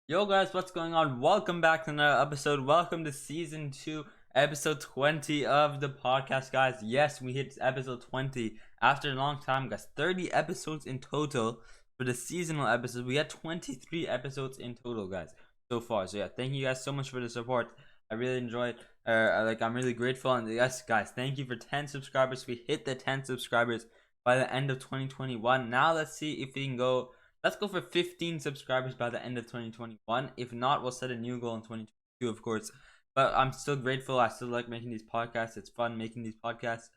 Yo guys, what's going on? Welcome back to another episode. Welcome to season 2, episode 20 of the podcast, guys. Yes, we hit episode 20 after a long time, guys. 30 episodes in total for the seasonal episodes. We had 23 episodes in total, guys, so far. So yeah, thank you guys so much for the support. I really enjoyed. I'm really grateful. And yes, guys, thank you for 10 subscribers. We hit the 10 subscribers by the end of 2021. Now let's see if we can go. Let's go for 15 subscribers by the end of 2021. If not, we'll set a new goal in 2022, of course. But I'm still grateful. I still like making these podcasts. It's fun making these podcasts.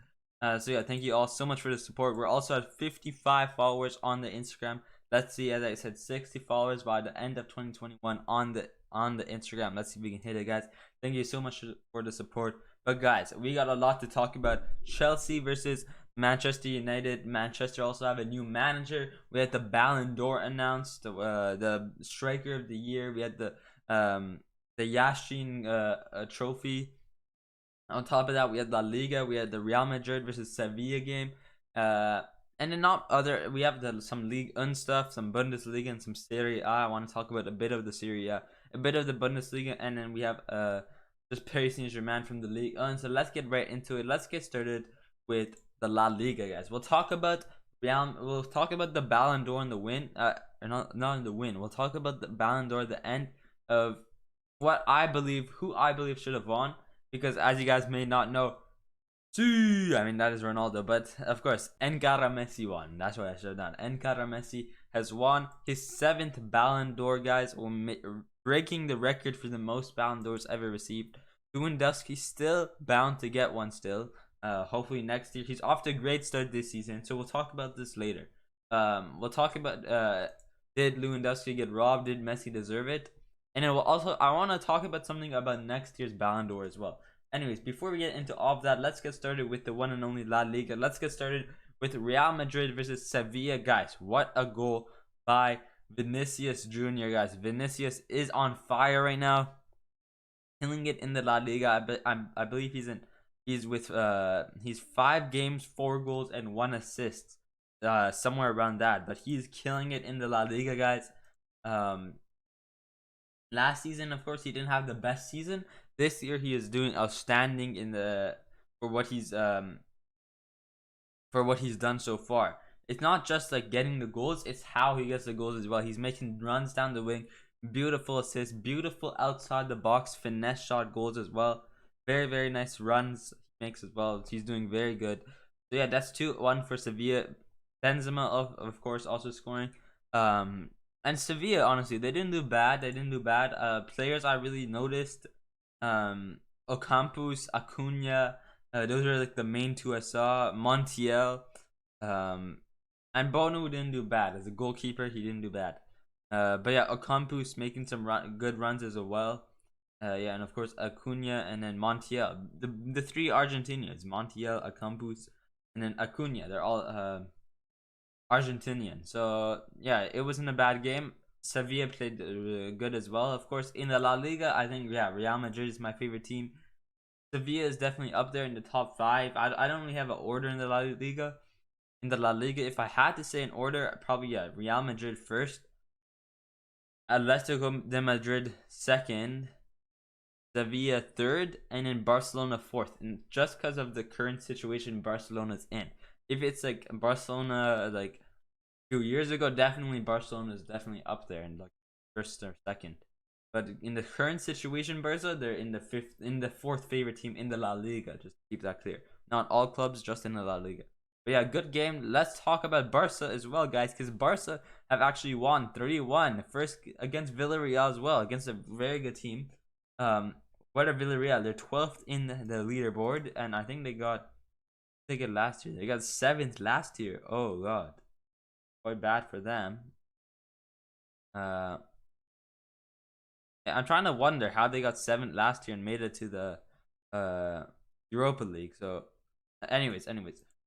So yeah, thank you all so much for the support. We're also at 55 followers on the Instagram. Let's see, as I said, 60 followers by the end of 2021 on the Instagram. Let's see if we can hit it, guys. Thank you so much for the support. But guys, we got a lot to talk about. Chelsea versus Manchester United. Manchester also have a new manager. We had the BALLON d'Or announced, the striker of the year. We had the Yashin trophy. On top of that, we had La Liga. We had the Real Madrid versus Sevilla game. And then not other. We have some League and stuff, some Bundesliga and some Serie A. I want to talk about a bit of the Serie A, a bit of the Bundesliga, and then we have just Paris Saint-Germain from the League. And so let's get right into it. Let's get started with the La Liga, guys. We'll talk about the Ballon d'Or and the win. Or not in the win. We'll talk about the Ballon d'Or, the end of who I believe should have won. Because as you guys may not know, that is Ronaldo. But of course, Encara Messi won. That's what I should have done. Encara Messi has won his 7th Ballon d'Or, guys, breaking the record for the most Ballon d'Ors ever received. Lewandowski still bound to get one still. Hopefully next year. He's off to a great start this season, so we'll talk about this later. We'll talk about did Lewandowski get robbed? Did Messi deserve it? And then I want to talk about something about next year's Ballon d'Or as well. Anyways, before we get into all of that, let's get started with the one and only La Liga. Let's get started with Real Madrid versus Sevilla, guys. What a goal by Vinicius Jr., guys. Vinicius is on fire right now, killing it in the La Liga. I believe he's 5 games, 4 goals, and 1 assist, somewhere around that. But he's killing it in the La Liga, guys. Last season, of course, he didn't have the best season. This year, he is doing outstanding for what he's done so far. It's not just like getting the goals; it's how he gets the goals as well. He's making runs down the wing, beautiful assists, beautiful outside the box finesse shot goals as well. Very, very nice runs he makes as well. He's doing very good. So yeah, that's 2-1 for Sevilla. Benzema, of course, also scoring. And Sevilla, honestly, they didn't do bad. Players I really noticed, Ocampos, Acuna, those are like the main 2 I saw. Montiel, and Bono didn't do bad. As a goalkeeper, he didn't do bad. But yeah, Ocampos making some good runs as well. Yeah, and of course Acuna and then Montiel. The 3 Argentinians, Montiel, Ocampos, and then Acuna. They're all Argentinian. So yeah, it wasn't a bad game. Sevilla played good as well. Of course, in the La Liga, I think Real Madrid is my favorite team. Sevilla is definitely up there in the top 5. I don't really have an order in the La Liga. If I had to say an order, probably Real Madrid first, Atletico de Madrid second, Sevilla third, and then Barcelona fourth. And just because of the current situation Barcelona's in. If it's like Barcelona like a few years ago, definitely Barcelona is definitely up there in like first or second. But in the current situation, Barca, they're in the 4th favorite team in the La Liga. Just to keep that clear. Not all clubs, just in the La Liga. But yeah, good game. Let's talk about Barca as well, guys, because Barca have actually won 3-1 first against Villarreal as well, against a very good team. What are Villarreal? They're 12th in the leaderboard, and I think they got last year. They got 7th last year. Oh god, quite bad for them. I'm trying to wonder how they got 7th last year and made it to the Europa League. So, anyways,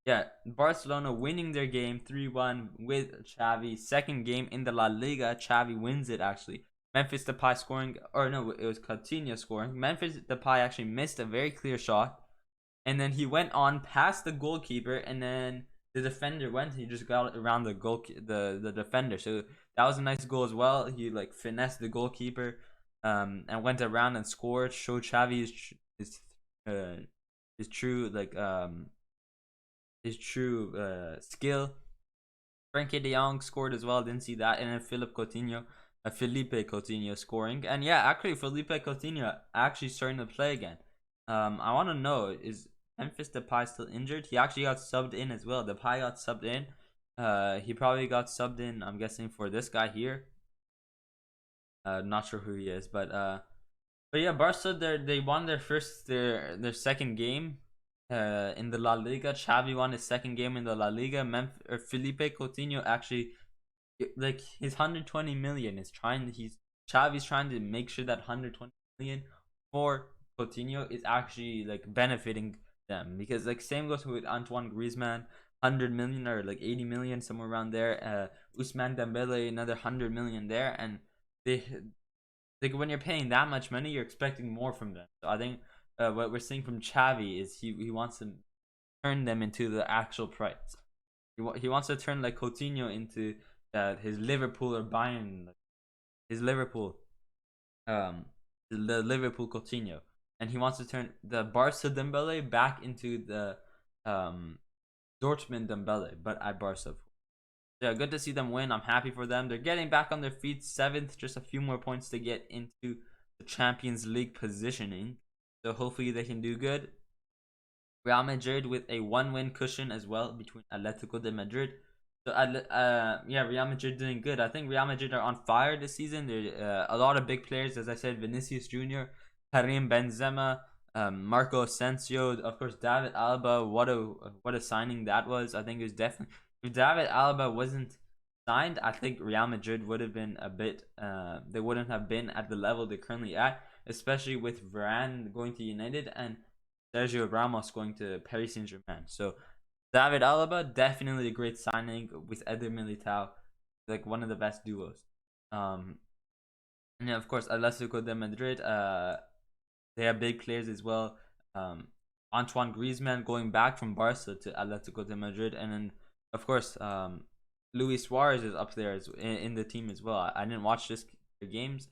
yeah, Barcelona winning their game 3-1 with Xavi. Second game in the La Liga, Xavi wins it actually. Memphis Depay scoring, or no, it was Coutinho scoring. Memphis Depay actually missed a very clear shot. And then he went on past the goalkeeper, and then the defender went. He just got around the defender. So that was a nice goal as well. He like finessed the goalkeeper, and went around and scored. Showed Xavi uh, his true skill. Frankie De Jong scored as well. Didn't see that, and then Felipe Coutinho scoring. And yeah, actually Felipe Coutinho actually starting to play again. I want to know, is Memphis Depay still injured? He actually got subbed in as well. Depay got subbed in. He probably got subbed in, I'm guessing, for this guy here. Not sure who he is, but yeah, Barca they won their second game in the La Liga. Xavi won his second game in the La Liga. Felipe Coutinho actually, like, his 120 million is Xavi's trying to make sure that 120 million for Coutinho is actually like benefiting them, because like same goes with Antoine Griezmann, 100 million or like 80 million, somewhere around there. Ousmane Dembele, another 100 million there, and they like, when you're paying that much money, you're expecting more from them. So I think what we're seeing from Xavi is he wants to turn them into the actual price. He wants to turn like Coutinho into his Liverpool or Bayern, like, his Liverpool, the Liverpool Coutinho, and he wants to turn the Barca Dembele back into the Dortmund Dembele, but at Barca. Yeah, good to see them win. I'm happy for them. They're getting back on their feet. 7th, just a few more points to get into the Champions League positioning. So hopefully they can do good. Real Madrid with a 1-win cushion as well between Atletico de Madrid. So yeah, Real Madrid doing good. I think Real Madrid are on fire this season. There a lot of big players, as I said, Vinicius Jr., Karim Benzema, Marco Asensio, of course David Alaba. What a signing that was. I think it was definitely, if David Alaba wasn't signed, I think Real Madrid would have been a bit they wouldn't have been at the level they're currently at, especially with Varane going to United and Sergio Ramos going to Paris Saint-Germain. So David Alaba, definitely a great signing with Eder Militao, like one of the best duos. And yeah, of course Atletico de Madrid, they have big players as well. Antoine Griezmann going back from Barca to Atletico de Madrid, and then of course Luis Suarez is up there in the team as well. I didn't watch their games.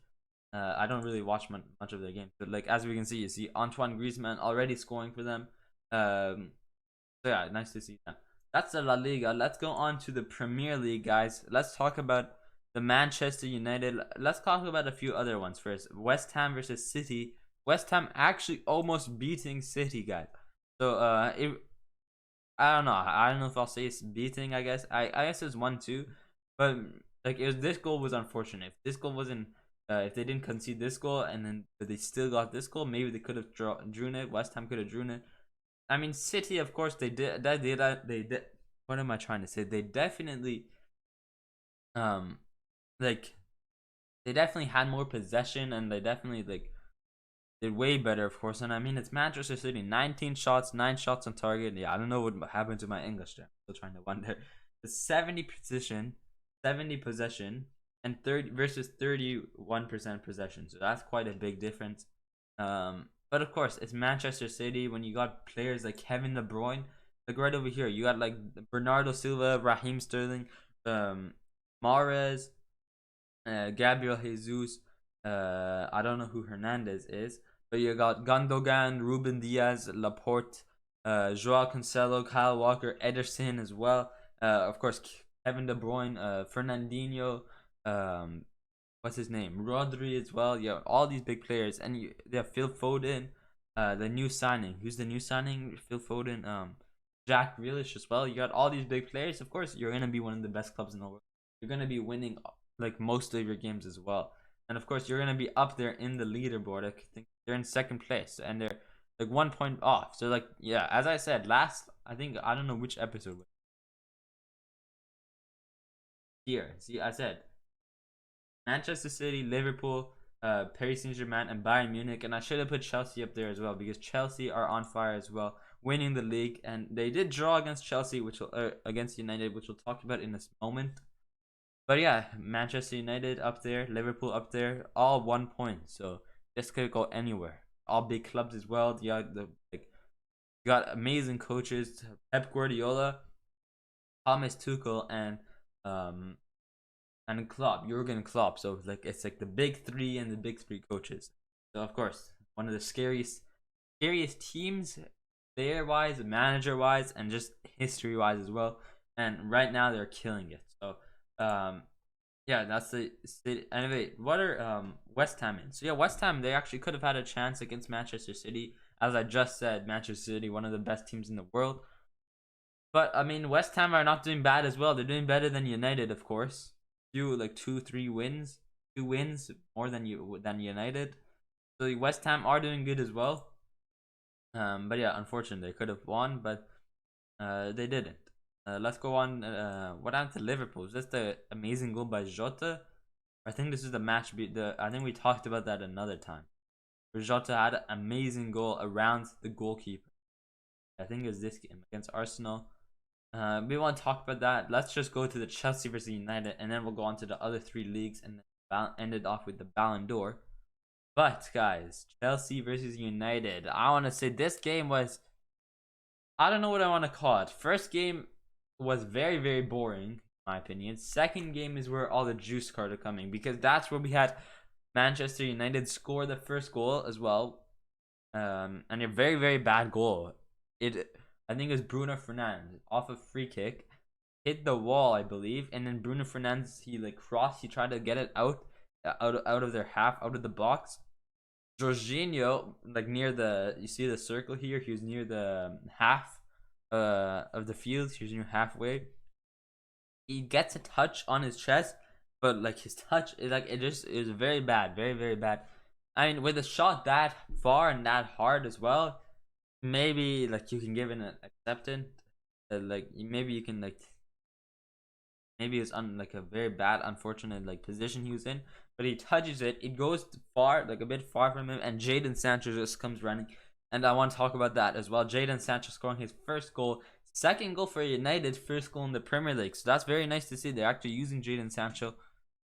I don't really watch much of their games, but like as we can see, you see Antoine Griezmann already scoring for them. So yeah, nice to see that. That's the La Liga. Let's go on to the Premier League, guys. Let's talk about the Manchester United. Let's talk about a few other ones first. West Ham versus City. West Ham actually almost beating City, guys. So I don't know. I don't know if I'll say it's beating. I guess I guess it's 1-2, but like this goal was unfortunate. If this goal wasn't, if they didn't concede this goal and then they still got this goal, maybe they could have drawn it. West Ham could have drawn it. I mean, City, of course, they did. They did. What am I trying to say? They definitely, like, they definitely had more possession, and they definitely like did way better, of course. And I mean, it's Manchester City, 19 shots, 9 shots on target. Yeah, I don't know what happened to my English there. I'm still trying to wonder. The 70 possession, and 30 versus 31% possession. So that's quite a big difference. But of course, it's Manchester City. When you got players like Kevin De Bruyne, like right over here, you got like Bernardo Silva, Raheem Sterling, Mahrez, Gabriel Jesus. I don't know who Hernandez is, but you got Gundogan, Ruben Diaz, Laporte, Joao Cancelo, Kyle Walker, Ederson as well. Of course, Kevin De Bruyne, Fernandinho, what's his name, Rodri as well. Yeah, all these big players, and they have Phil Foden, the new signing. Who's the new signing? Phil Foden, Jack Grealish as well. You got all these big players. Of course, you're gonna be one of the best clubs in the world. You're gonna be winning like most of your games as well, and of course, you're gonna be up there in the leaderboard. I think they're in second place, and they're like 1 point off. So like, yeah, as I said last, I think I don't know which episode. Here, see, I said Manchester City, Liverpool, Paris Saint-Germain, and Bayern Munich. And I should have put Chelsea up there as well, because Chelsea are on fire as well, winning the league. And they did draw against Chelsea, against United, which we'll talk about in this moment. But yeah, Manchester United up there, Liverpool up there, all 1 point. So this could go anywhere. All big clubs as well. You got amazing coaches: Pep Guardiola, Thomas Tuchel, and and Klopp, Jurgen Klopp. So like it's like the big three and the big three coaches. So of course, one of the scariest teams, player wise, manager wise, and just history wise as well. And right now they're killing it. So yeah, that's the city. Anyway, what are West Ham in? So yeah, West Ham, they actually could have had a chance against Manchester City. As I just said, Manchester City, one of the best teams in the world. But I mean, West Ham are not doing bad as well. They're doing better than United, of course. Like 2-3 wins, 2 wins more than United. So West Ham are doing good as well. But yeah, unfortunately, they could have won, but they didn't. Let's go on. What happened to Liverpool? Is this the amazing goal by Jota? I think this is the match. I think we talked about that another time. Where Jota had an amazing goal around the goalkeeper. I think it was this game against Arsenal. We want to talk about that. Let's just go to the Chelsea versus United, and then we'll go on to the other 3 leagues, and then end it off with the Ballon d'Or. But guys, Chelsea versus United. I want to say this game was, I don't know what I want to call it. First game was very, very boring, in my opinion. Second game is where all the juice cards are coming, because that's where we had Manchester United score the first goal as well. And a very, very bad goal. I think it was Bruno Fernandes off a free kick, hit the wall, I believe, and then Bruno Fernandes, he like crossed, he tried to get it out of their half, out of the box. Jorginho, like near the, you see the circle here, he was near the half of the field, he was near halfway. He gets a touch on his chest, but like his touch is like, it is very bad, very, very bad. I mean, with a shot that far and that hard as well, maybe like you can give it an acceptance. Like maybe you can like, maybe it's on like a very bad, unfortunate like position he was in, but he touches it, it goes far, like a bit far from him, and Jadon Sancho just comes running. And I want to talk about that as well. Jadon Sancho scoring his first goal, second goal for United, first goal in the Premier League. So that's very nice to see. They're actually using Jadon Sancho.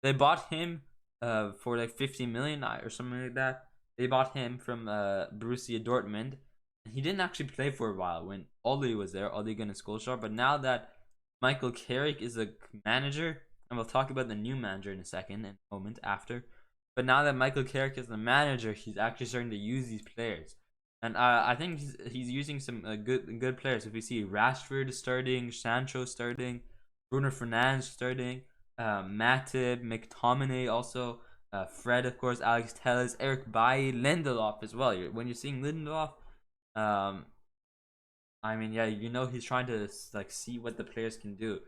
They bought him for like 50 million or something like that. They bought him from Borussia Dortmund. He didn't actually play for a while when Oli was there, Ole Gunnar Solskjaer. But now that Michael Carrick is a manager, and we'll talk about the new manager in a moment after. But now that Michael Carrick is the manager, he's actually starting to use these players, and I think he's using some good players. If we see Rashford starting, Sancho starting, Bruno Fernandes starting, Matip, McTominay also, Fred of course, Alex Telles, Eric Bailly, Lindelof as well. When you're seeing Lindelof, I mean, yeah, you know he's trying to like see what the players can do,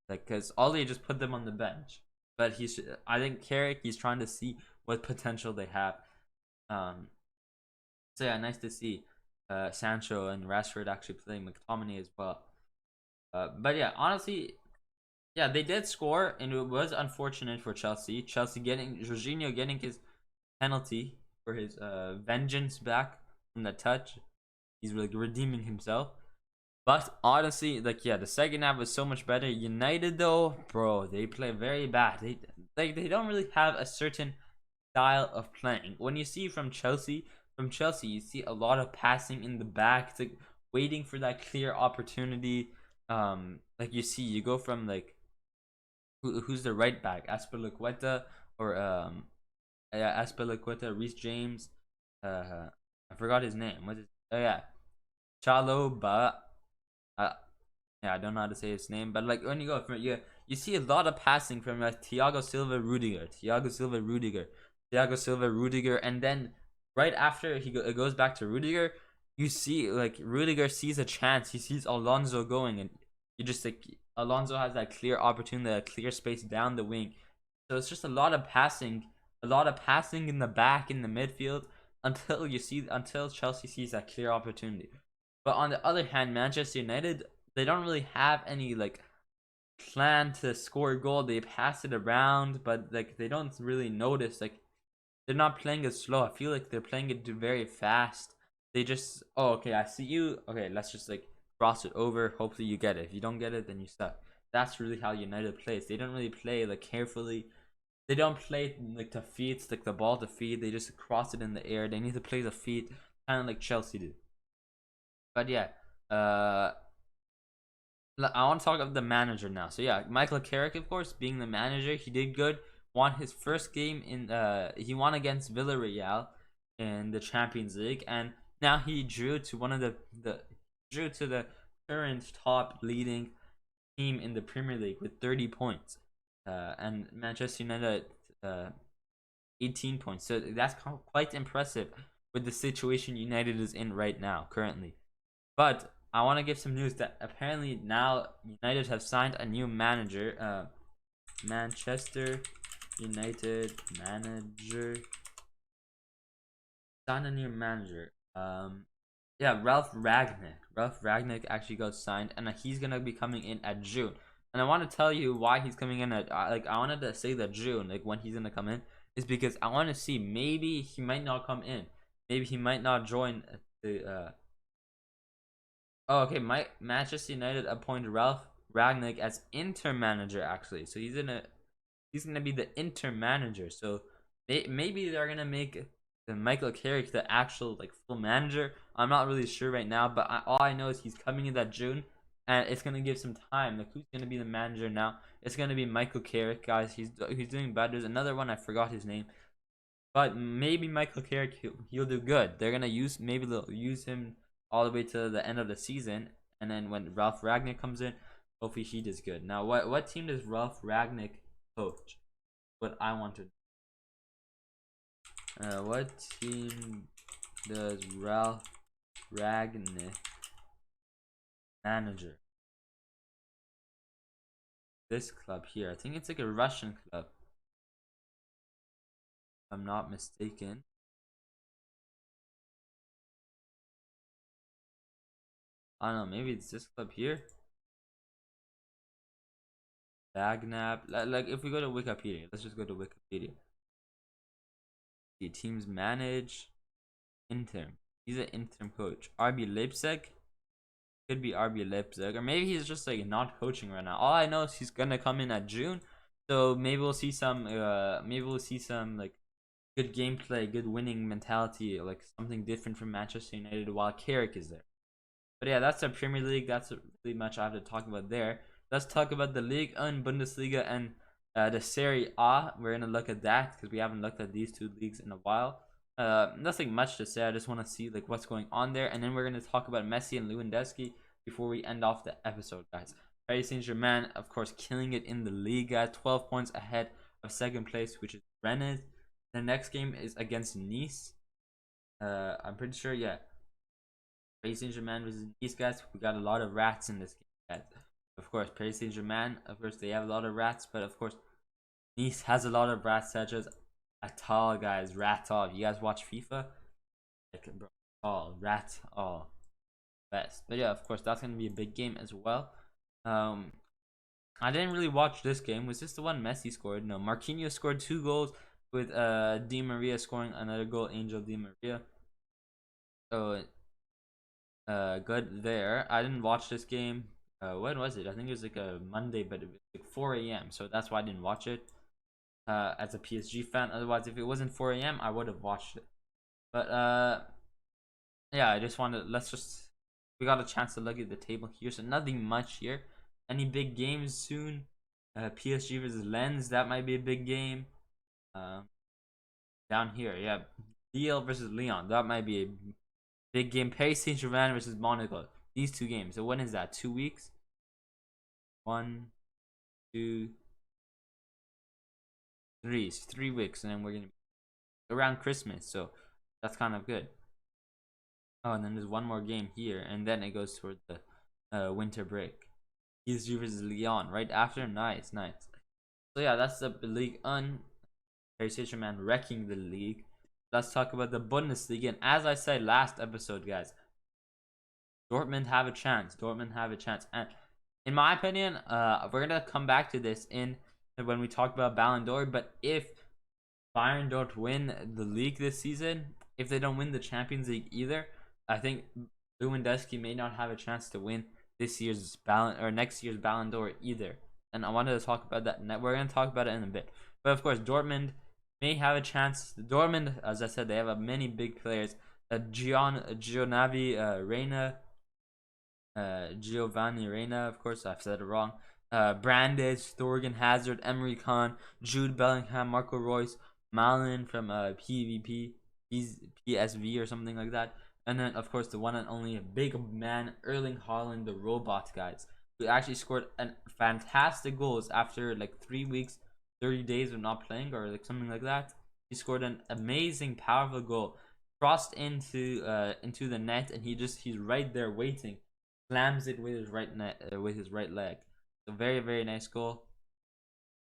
like because Ollie just put them on the bench, but I think Carrick, he's trying to see what potential they have. So yeah, nice to see Sancho and Rashford actually playing, McTominay as well. But yeah, honestly, yeah, they did score, and it was unfortunate for Chelsea. Jorginho getting his penalty for his vengeance back from the touch. He's like redeeming himself. But honestly, like yeah, the second half was so much better. United though, bro, they play very bad. They don't really have a certain style of playing. When you see from Chelsea, you see a lot of passing in the back, it's like waiting for that clear opportunity. Like you go from like who's the right back, Azpilicueta or yeah, Azpilicueta, Reece James, I forgot his name. Oh yeah, Chaloba. Yeah, I don't know how to say his name, but like when you go from you see a lot of passing from Thiago Silva, Rudiger, and then right after it goes back to Rudiger, you see like Rudiger sees a chance, he sees Alonso going, and you just like Alonso has that clear opportunity, that clear space down the wing. So it's just a lot of passing in the back, in the midfield, until Chelsea sees that clear opportunity. But on the other hand, Manchester United, they don't really have any like plan to score a goal. They pass it around, but like they don't really notice. Like they're not playing it slow. I feel like they're playing it very fast. They just, oh okay, I see you. Okay, let's just like cross it over. Hopefully you get it. If you don't get it, then you suck. That's really how United plays. They don't really play like carefully. They don't play like to feet, like the ball to feet. They just cross it in the air. They need to play the feet, kind of like Chelsea do. But yeah, I want to talk about the manager now. So yeah, Michael Carrick, of course, being the manager, he did good. Won his first game in he won against Villarreal in the Champions League, and now he drew to one of the drew to the current top leading team in the Premier League with 30 points, and Manchester United 18 points. So that's quite impressive with the situation United is in right now, currently. But I want to give some news that apparently now United have signed a new manager. Manchester United manager signed a new manager. Yeah, Ralph Ragnick. Ralph Ragnick actually got signed, and he's gonna be coming in at June. And I want to tell you why he's coming in at like I wanted to say that June, like when he's gonna come in, is because I want to see maybe he might not come in, maybe he might not join the. Oh, okay. Manchester United appointed Ralph Ragnick as interim manager actually, so he's gonna be the interim manager. So maybe they're gonna make the Michael Carrick the actual like full manager. I'm not really sure right now, but all I know is he's coming in that June, and it's gonna give some time. Like who's gonna be the manager now? It's gonna be Michael Carrick, guys. He's doing bad. There's another one I forgot his name, but maybe Michael Carrick he'll do good. Maybe they'll use him all the way to the end of the season, and then when Ralph Ragnick comes in, hopefully he does good. Now, what team does Ralph Ragnick coach? What I want to. What team does Ralph Ragnick manager? This club here. I think it's like a Russian club. If I'm not mistaken. I don't know. Maybe it's this club here. Bagnap. Like if we go to Wikipedia, let's just go to Wikipedia. The teams manage interim. He's an interim coach. RB Leipzig. Could be RB Leipzig, or maybe he's just like not coaching right now. All I know is he's gonna come in at June, so maybe we'll see some. Maybe we'll see some like good gameplay, good winning mentality, like something different from Manchester United while Carrick is there. But yeah, that's the Premier League. That's really much I have to talk about there. Let's talk about the Liga and Bundesliga and the Serie A. We're gonna look at that because we haven't looked at these two leagues in a while. Nothing much to say. I just want to see like what's going on there, and then we're gonna talk about Messi and Lewandowski before we end off the episode, guys. Paris Saint-Germain, of course, killing it in the Liga, 12 points ahead of second place, which is Rennes. The next game is against Nice. I'm pretty sure, yeah. Paris Saint-Germain versus Nice, guys. We got a lot of rats in this game, guys. Of course, Paris Saint-Germain, of course, they have a lot of rats, but of course, Nice has a lot of rats, such as Atal, guys. Ratal. You guys watch FIFA? Like, bro, rat, best. But yeah, of course, that's gonna be a big game as well. I didn't really watch this game. Was this the one Messi scored? No, Marquinhos scored 2 goals with Di Maria scoring another goal. Angel Di Maria. So good there. I didn't watch this game. When was it? I think it was like a Monday, but it was like 4 a.m. So that's why I didn't watch it. As a PSG fan. Otherwise, if it wasn't 4 a.m., I would have watched it. But yeah, I just wanted. We got a chance to look at the table here. So nothing much here. Any big games soon? PSG versus Lens. That might be a big game. Down here, yeah. Lille versus Lyon. That might be a big game. Paris Saint-Germain versus Monaco. These 2 games. So when is that? 2 weeks? 1, 2, 3. It's 3 weeks, and then we're gonna be around Christmas. So that's kind of good. Oh, and then there's one more game here, and then it goes toward the winter break. PSG versus Lyon right after. Nice. So yeah, that's the Ligue 1. Paris Saint-Germain wrecking the league. Let's talk about the Bundesliga. And as I said last episode, guys, Dortmund have a chance. And in my opinion, we're gonna come back to this when we talk about Ballon d'Or. But if Bayern don't win the league this season, if they don't win the Champions League either, I think Lewandowski may not have a chance to win this year's next year's Ballon d'Or either. And I wanted to talk about that. And we're gonna talk about it in a bit. But of course, Dortmund may have a chance. Dortmund, as I said, they have many big players. Gionavi Reina, Giovanni Reina, of course, I've said it wrong. Brandes, Thorgan Hazard, Emery Khan, Jude Bellingham, Marco Reus, Malin from PvP, PSV or something like that. And then, of course, the one and only big man, Erling Haaland, the robot, guys, who actually scored fantastic goals after like 3 weeks, 30 days of not playing or like something like that. He scored an amazing, powerful goal, crossed into the net, and he's right there waiting, slams it with his with his right leg. So very very nice goal.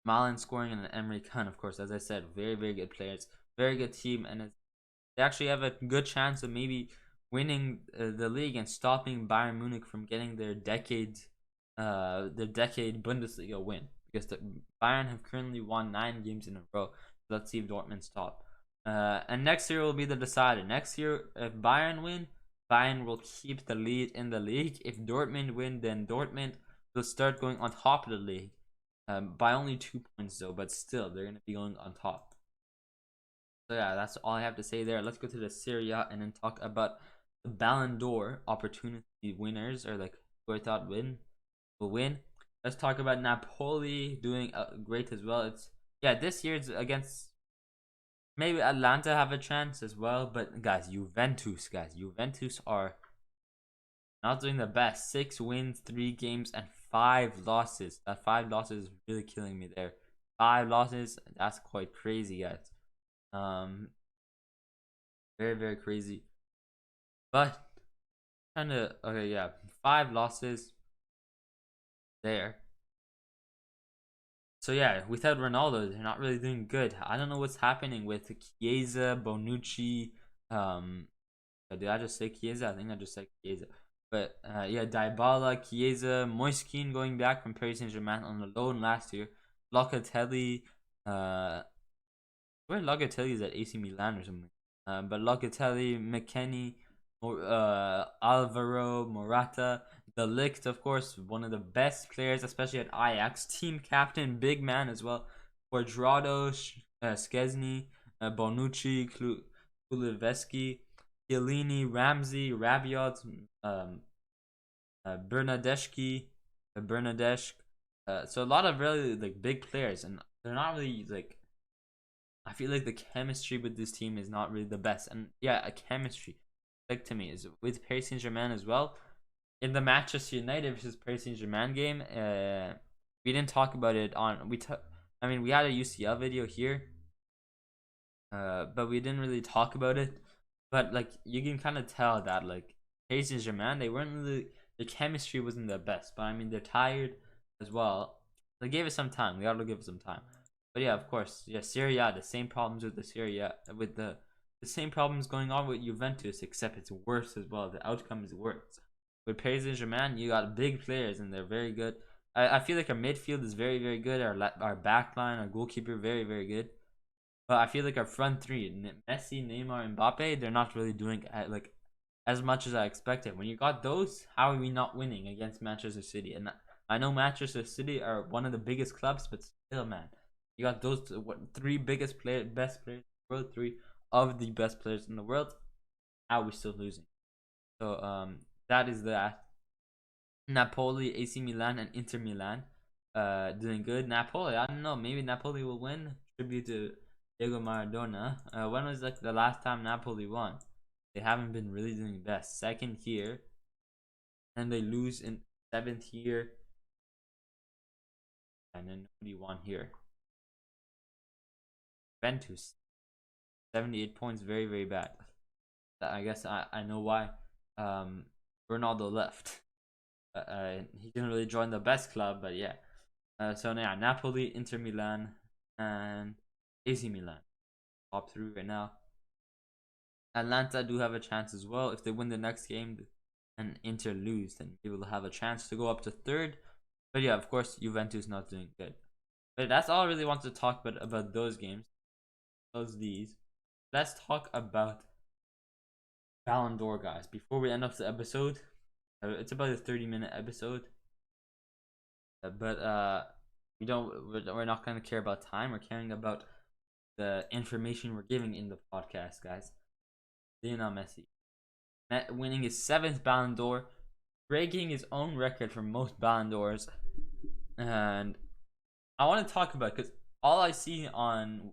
Malin scoring and Emery Khan, of course, as I said, very very good players, very good team, and they actually have a good chance of maybe winning the league and stopping Bayern Munich from getting their decade Bundesliga win, because the Bayern have currently won 9 games in a row. So let's see if Dortmund stop. And next year will be the decider. Next year, if Bayern win, Bayern will keep the lead in the league. If Dortmund win, then Dortmund will start going on top of the league, by only 2 points though, but still they're gonna be going on top. So yeah, that's all I have to say there. Let's go to the Serie A and then talk about the Ballon d'Or opportunity winners, or like who I thought will win. Let's talk about Napoli doing great as well. This year it's against, maybe Atlanta have a chance as well, but guys, Juventus are not doing the best. 6 wins, 3 games, and 5 losses. That 5 losses is really killing me there. 5 losses, that's quite crazy, guys. Very very crazy. But kind of okay, yeah, 5 losses there. So yeah, without Ronaldo, they're not really doing good. I don't know what's happening with Chiesa, Bonucci. Did I just say Chiesa? I think I just said Chiesa. But yeah, Dybala, Chiesa, Moiskin going back from Paris Saint-Germain on the loan last year. Locatelli, where Locatelli is at AC Milan or something. But Locatelli, McKennie, Alvaro, Morata, De Ligt, of course, one of the best players, especially at Ajax. Team captain, big man as well. Quadrado, Szczesny, Bonucci, Kuliveski, Chiellini, Ramsey, Rabiot, Bernadeschi, Bernadesh. So a lot of really like big players, and they're not really like. I feel like the chemistry with this team is not really the best, and yeah, a chemistry, like to me, is with Paris Saint Germain as well. In the Manchester United versus Paris Saint Germain game, we didn't talk about it on I mean, we had a UCL video here, but we didn't really talk about it. But like you can kind of tell that like Paris Saint Germain, they weren't really, the chemistry wasn't the best. But I mean, they're tired as well. They gave it some time. They gotta give it some time. But yeah, of course, yeah, Serie A, the same problems with the Serie A, with the same problems going on with Juventus, except it's worse as well. The outcome is worse. With Paris Saint Germain, you got big players and they're very good. I feel like our midfield is very very good. Our back line, our goalkeeper, very very good. But I feel like our front three, Messi, Neymar, and Mbappe, they're not really doing like as much as I expected. When you got those, how are we not winning against Manchester City? And I know Manchester City are one of the biggest clubs, but still, man, you got those three best players in the world, 3 of the best players in the world. How are we still losing? So that is that. Napoli, AC Milan, and Inter Milan, doing good. Napoli, I don't know, maybe Napoli will win. Tribute to Diego Maradona. When was like the last time Napoli won? They haven't been really doing best. Second here, and they lose in 7th here, and then nobody won here. Juventus, 78 points, very very bad. I guess I know why. Ronaldo left. He didn't really join the best club, but yeah. So yeah, Napoli, Inter Milan, and AC Milan, top 3 right now. Atlanta do have a chance as well. If they win the next game and Inter lose, then they will have a chance to go up to 3rd. But yeah, of course, Juventus not doing good. But that's all I really want to talk about those games. These. Let's talk about Ballon d'Or, guys. Before we end up the episode, it's about a 30-minute episode. But we're not gonna care about time. We're caring about the information we're giving in the podcast, guys. Lionel Messi winning his 7th Ballon d'Or, breaking his own record for most Ballon d'Ors. And I want to talk about, because all I see on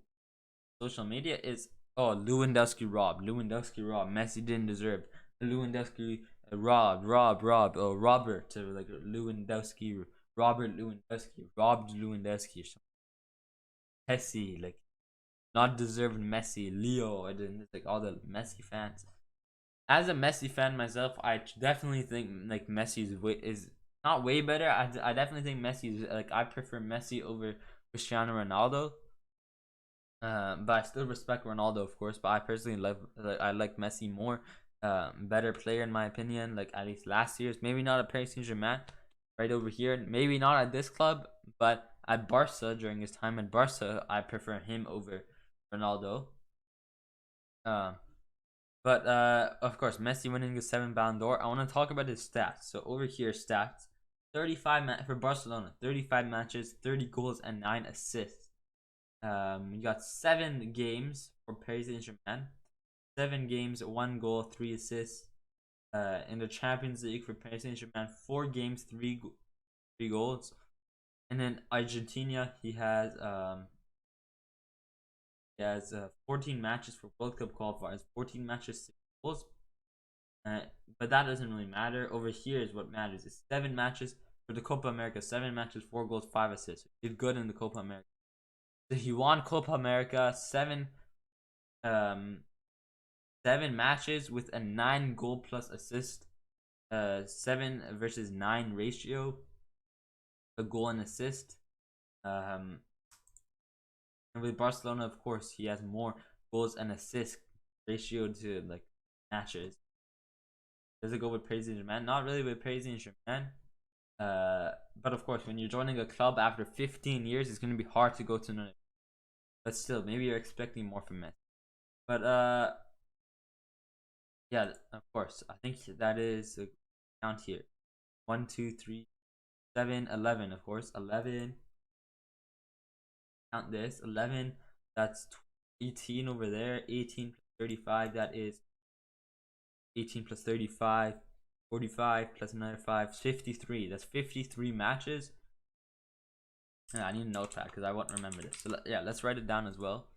social media is, oh, Lewandowski robbed, Messi didn't deserve, Lewandowski robbed, oh, Robert, like Lewandowski, Robert Lewandowski robbed Lewandowski, Messi, like not deserving Messi, Leo, and it's like all the Messi fans. As a Messi fan myself, I definitely think like Messi is not way better. I definitely think Messi is, like, I prefer Messi over Cristiano Ronaldo. But I still respect Ronaldo, of course. But I personally I like Messi more. Better player in my opinion. Like at least last year's, maybe not at Paris Saint-Germain, right over here. Maybe not at this club, but at Barca during his time at Barca, I prefer him over Ronaldo. But of course, Messi winning the 7 Ballon d'Or. I want to talk about his stats. So over here, stats: 35 for Barcelona, 35 matches, 30 goals and 9 assists. You got 7 games for Paris Saint-Germain, 7 games, 1 goal, 3 assists. In the Champions League for Paris Saint-Germain, 4 games, 3 goals. And then Argentina, he has 14 matches for World Cup qualifiers, 14 matches, 6 goals. But that doesn't really matter. Over here is what matters. It's 7 matches for the Copa America, 7 matches, 4 goals, 5 assists. He did good in the Copa America. So he won Copa America, 7 matches with a 9 goal plus assist, 7 versus 9 ratio, a goal and assist. And with Barcelona, of course, he has more goals and assist ratio to like matches. Does it go with Paris Saint-Germain? Not really with Paris Saint-Germain. But of course, when you're joining a club after 15 years, it's going to be hard to go to another. But still, maybe you're expecting more from Messi. But yeah, of course, I think that is the count here. 1, 2, 3, 7, 11. Of course, 11. Count this, 11. That's 18 over there. 18 plus 35. That is 18 plus 35. 45 plus another 5. 53. That's 53 matches. Yeah, I need a notepad because I won't remember this. So yeah, let's write it down as well.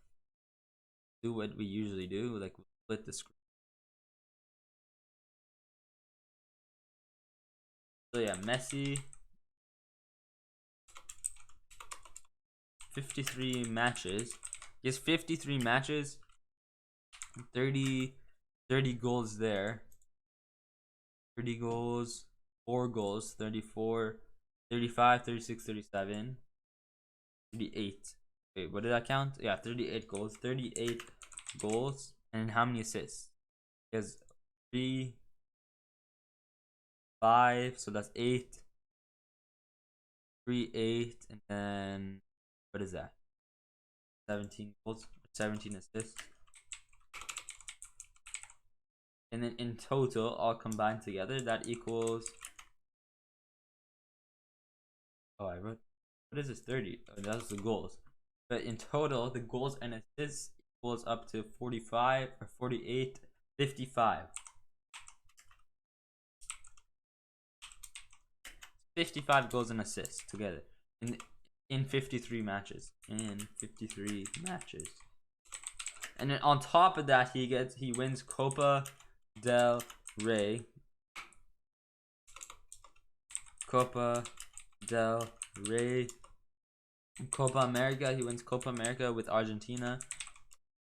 Do what we usually do, like split the screen. So yeah, Messi, 53 matches. He has 53 matches, 30 goals there. 30 goals, 4 goals, 34, 35, 36, 37, 38. Wait, what did I count? Yeah, 38 goals. 38 goals. And how many assists? He has 3, 5, so that's 8. 3, 8, and then what is that? 17 goals, 17 assists. And then in total, all combined together, that equals. Oh, I wrote. What is this? 30. Oh, that's the goals. But in total, the goals and assists equals up to 45 or 48, 55. 55 goals and assists together in 53 matches. In 53 matches. And then on top of that, he wins Copa del Rey. Copa del Rey. Copa America. He wins Copa America with Argentina.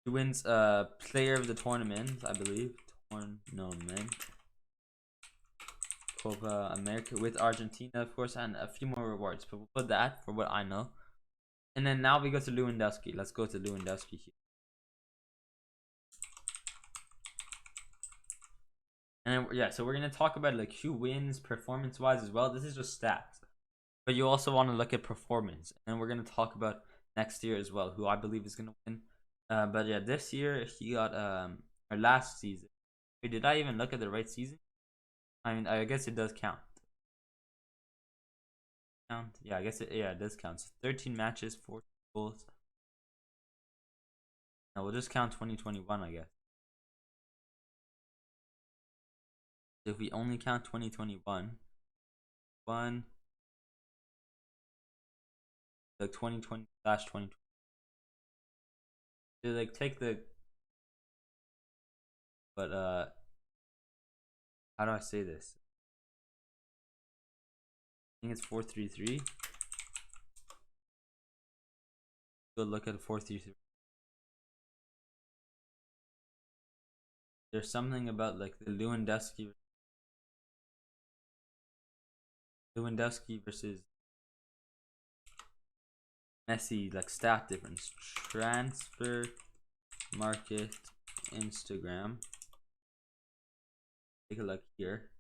He wins player of the tournament, I believe. Tournament. Copa America with Argentina, of course, and a few more rewards. But we'll put that for what I know. And then now we go to Lewandowski. Let's go to Lewandowski here. And yeah, so we're gonna talk about like who wins performance-wise as well. This is just stats, but you also want to look at performance, and we're gonna talk about next year as well, who I believe is gonna win. But yeah, this year he got or last season. Wait, did I even look at the right season? I mean, I guess it does count. Yeah, I guess it does count. So 13 matches, 4 goals. Now we'll just count 2021, I guess. If we only count 2021, like 2020 slash 2020. So like take the, but how do I say this? I think it's 433. Go look at 433. There's something about like the Lewandowski versus Messi, like stat difference. Transfer market Instagram. Take a look here.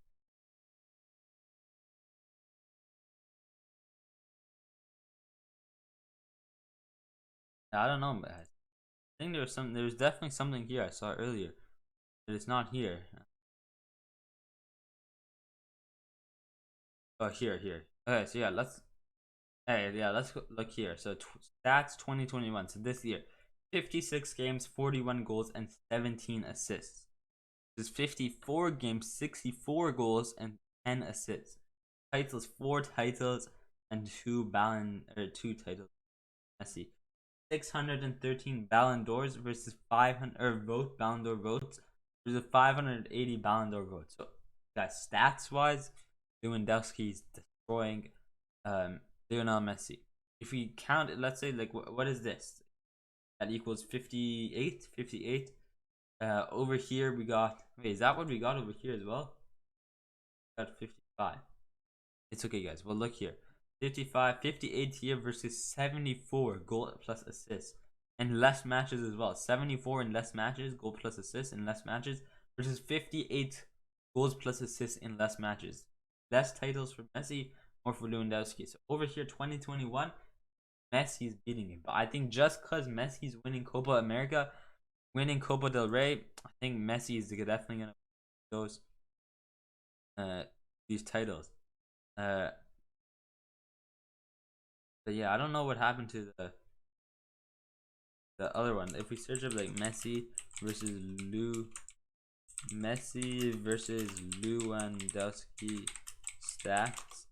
I don't know, but I think there's definitely something here I saw earlier, but it's not here. Oh, here. Okay, so yeah, let's look here. So stats 2021. So this year, 56 games, 41 goals, and 17 assists. This is 54 games, 64 goals, and 10 assists. Titles, 4 titles, and 2 titles. Messi. 613 Ballon d'Ors versus 500 Ballon d'Or votes versus 580 Ballon d'Or votes. So, guys, stats wise, Lewandowski's destroying Lionel Messi. If we count it, let's say, like, what is this? That equals 58. 58. Over here, we got. Wait, is that what we got over here as well? Got 55. It's okay, guys. Well, look here. 55, 58 here versus 74 goal plus assists and less matches as well. 74 in less matches, goal plus assists in less matches versus 58 goals plus assists in less matches. Less titles for Messi, more for Lewandowski. So over here, 2021, Messi's beating him. But I think just because Messi's winning Copa America, winning Copa del Rey, I think Messi is definitely gonna win these titles. But yeah, I don't know what happened to the other one. If we search up like Messi versus Lewandowski stats.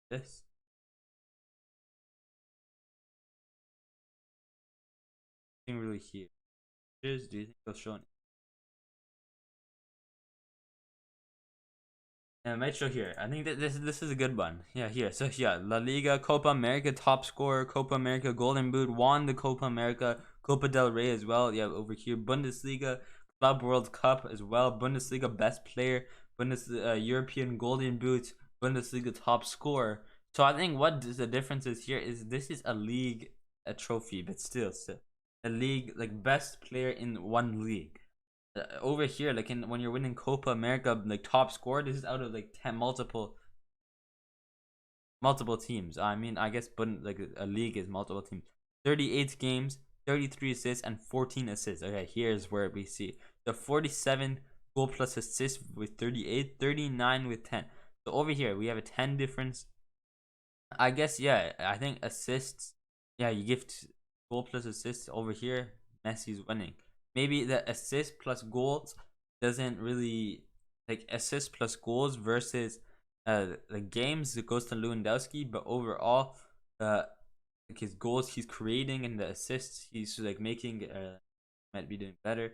This. Nothing really here. Do you think they'll show any? Yeah, it might show here. I think that this is a good one. Yeah, here. So yeah, La Liga, Copa America top scorer, Copa America Golden Boot, won the Copa America, Copa del Rey as well. Yeah, over here, Bundesliga, Club World Cup as well, Bundesliga best player, Bundesliga European Golden Boot, Bundesliga top scorer. So I think what the difference is here is this is a league, a trophy, but still a league like best player in one league. Over here, like when you're winning Copa America, like top scorer, this is out of like 10 multiple teams. I mean, I guess, but like a league is multiple teams. 38 games, 33 assists, and 14 assists. Okay, here's where we see the 47 goal plus assists with 38, 39 with 10. So over here, we have a 10 difference. I guess, yeah, I think assists, yeah, you give goal plus assists over here. Messi's winning. Maybe the assist plus goals doesn't really like assist plus goals versus the games it goes to Lewandowski, but overall like his goals he's creating and the assists he's like making might be doing better.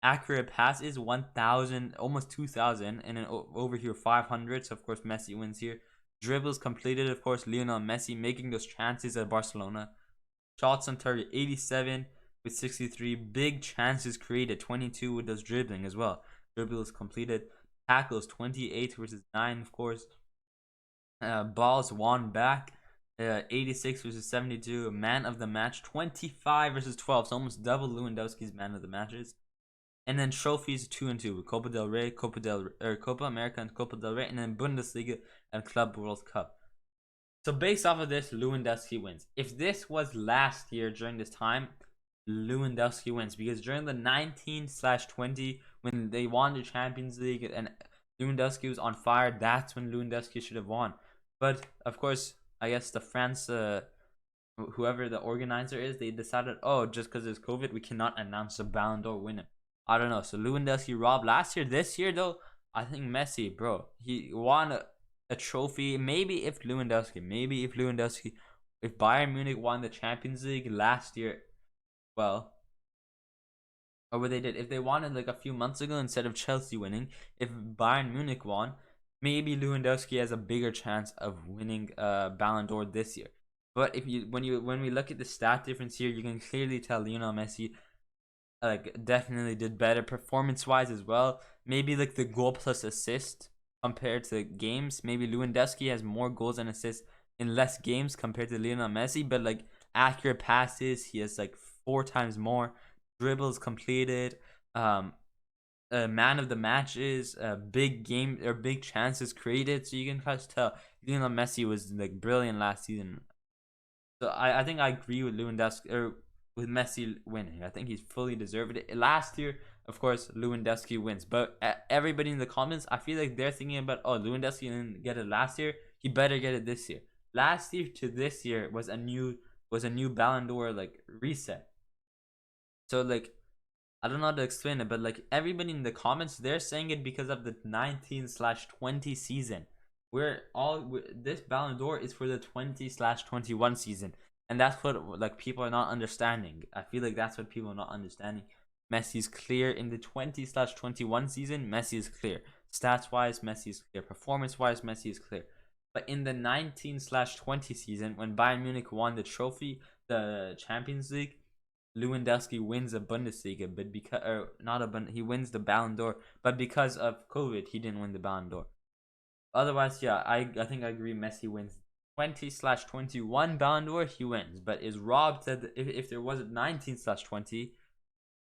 Accurate passes 1000, almost 2000, and then over here 500. So of course Messi wins here. Dribbles completed, of course Lionel Messi making those chances at Barcelona. Shots on target 87 with 63. Big chances created 22 with those dribbling as well. Dribbles completed. Tackles 28 versus 9, of course. Balls won back 86 versus 72. Man of the match 25 versus 12. So almost double Lewandowski's man of the matches. And then trophies 2 and 2 with Copa del Rey, Copa America, and Copa del Rey, and then Bundesliga and Club World Cup. So based off of this, Lewandowski wins. If this was last year during this time, Lewandowski wins, because during the 19/20 when they won the Champions League and Lewandowski was on fire, that's when Lewandowski should have won. But of course, I guess the France whoever the organizer is, they decided, oh, just because it's COVID, we cannot announce a Ballon d'Or winner. I don't know. So Lewandowski robbed last year. This year though, I think Messi, bro, he won a trophy. Maybe if Lewandowski, if Bayern Munich won the Champions League last year, well, or what they did, if they won it like a few months ago instead of Chelsea winning, if Bayern Munich won, maybe Lewandowski has a bigger chance of winning Ballon d'Or this year. But when we look at the stat difference here, you can clearly tell Lionel Messi like definitely did better performance wise as well. Maybe like the goal plus assist compared to games. Maybe Lewandowski has more goals and assists in less games compared to Lionel Messi, but like accurate passes, he has like 4 times more dribbles completed. Man of the matches, big game or big chances created. So you can just tell Lionel Messi was like brilliant last season. So I think I agree with Lewandowski or with Messi winning. I think he's fully deserved it. Last year, of course, Lewandowski wins. But everybody in the comments, I feel like they're thinking about, oh, Lewandowski didn't get it last year, he better get it this year. Last year to this year was a new Ballon d'Or like reset. So like I don't know how to explain it, but like everybody in the comments, they're saying it because of the 19/20 season. This Ballon d'Or is for the 20/21 season, and that's what like people are not understanding. I feel like that's what people are not understanding. Messi's clear in the 20/21 season. Messi is clear. Stats wise, Messi is clear. Performance wise, Messi is clear. But in the 19/20 season, when Bayern Munich won the trophy, the Champions League, Lewandowski wins a Bundesliga, but he wins the Ballon d'Or, but because of COVID, he didn't win the Ballon d'Or. Otherwise, yeah, I think I agree. Messi wins 20/21 Ballon d'Or, he wins, but is robbed. If there was a 19/20,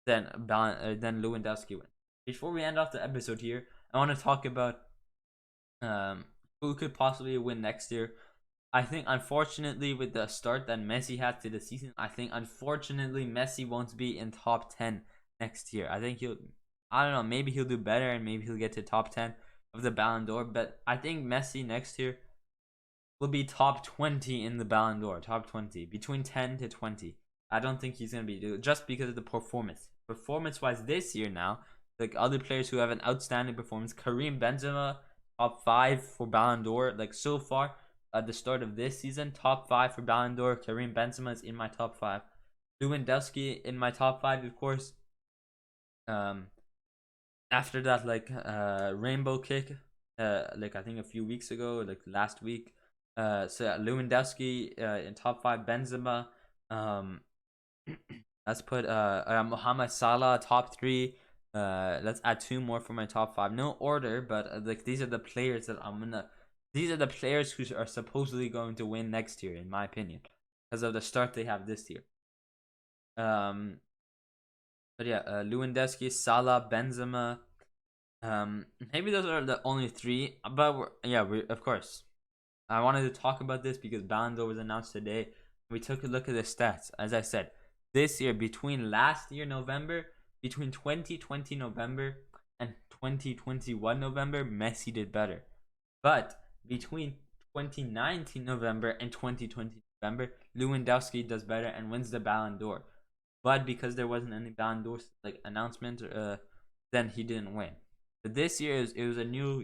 then Lewandowski wins. Before we end off the episode here, I want to talk about who could possibly win next year. I think unfortunately with the start that Messi had to the season, I think unfortunately Messi won't be in top 10 next year. I think I don't know, maybe he'll do better and maybe he'll get to top 10 of the Ballon d'Or, but I think Messi next year will be top 20 in the Ballon d'Or, top 20, between 10 to 20. I don't think he's going to be just because of the performance. Performance-wise this year now, like other players who have an outstanding performance, Karim Benzema, top 5 for Ballon d'Or, like so far at the start of this season, top 5 for Ballon d'Or. Karim Benzema is in my top 5. Lewandowski in my top 5, of course. After that, like rainbow kick, like I think a few weeks ago, like last week. So Lewandowski in top 5. Benzema. Let's put Mohamed Salah top 3. Let's add 2 more for my top 5. No order, but like these are the players that these are the players who are supposedly going to win next year, in my opinion, because of the start they have this year. But yeah, Lewandowski, Salah, Benzema. Maybe those are the only 3. But of course, I wanted to talk about this because Ballon d'Or was announced today. We took a look at the stats. As I said, this year between 2020 November and 2021 November, Messi did better. But between 2019 November and 2020 November, Lewandowski does better and wins the Ballon d'Or. But because there wasn't any Ballon d'Or like announcement, then he didn't win. But this year it was a new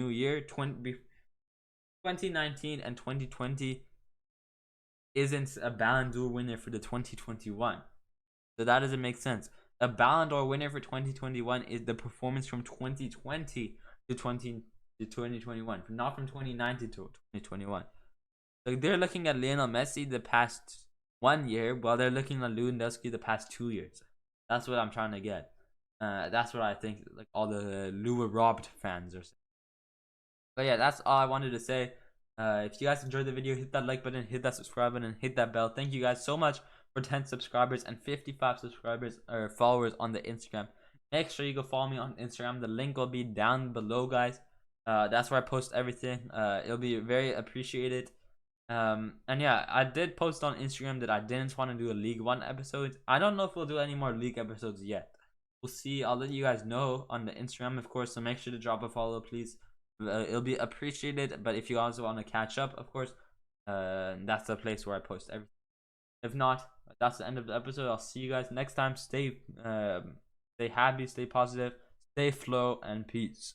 year. 2019 and 2020 isn't a Ballon d'Or winner for the 2021, so that doesn't make sense. A Ballon d'Or winner for 2021 is the performance from 2020 to 2021, not from 2019 to 2021. Like they're looking at Lionel Messi the past 1 year, while they're looking at Lewandowski the past 2 years. That's what I'm trying to get. That's what I think. Like all the Lua robbed fans are saying. But yeah, that's all I wanted to say. If you guys enjoyed the video, hit that like button, hit that subscribe button, and hit that bell. Thank you guys so much for 10 subscribers and 55 subscribers or followers on the Instagram. Make sure you go follow me on Instagram. The link will be down below, guys. That's where I post everything. It'll be very appreciated. And yeah, I did post on Instagram that I didn't want to do a League 1 episode. I don't know if we'll do any more League episodes yet. We'll see. I'll let you guys know on the Instagram, of course. So make sure to drop a follow, please. It'll be appreciated. But if you also want to catch up, of course, that's the place where I post everything. If not, that's the end of the episode. I'll see you guys next time. Stay happy, stay positive, stay flow, and peace.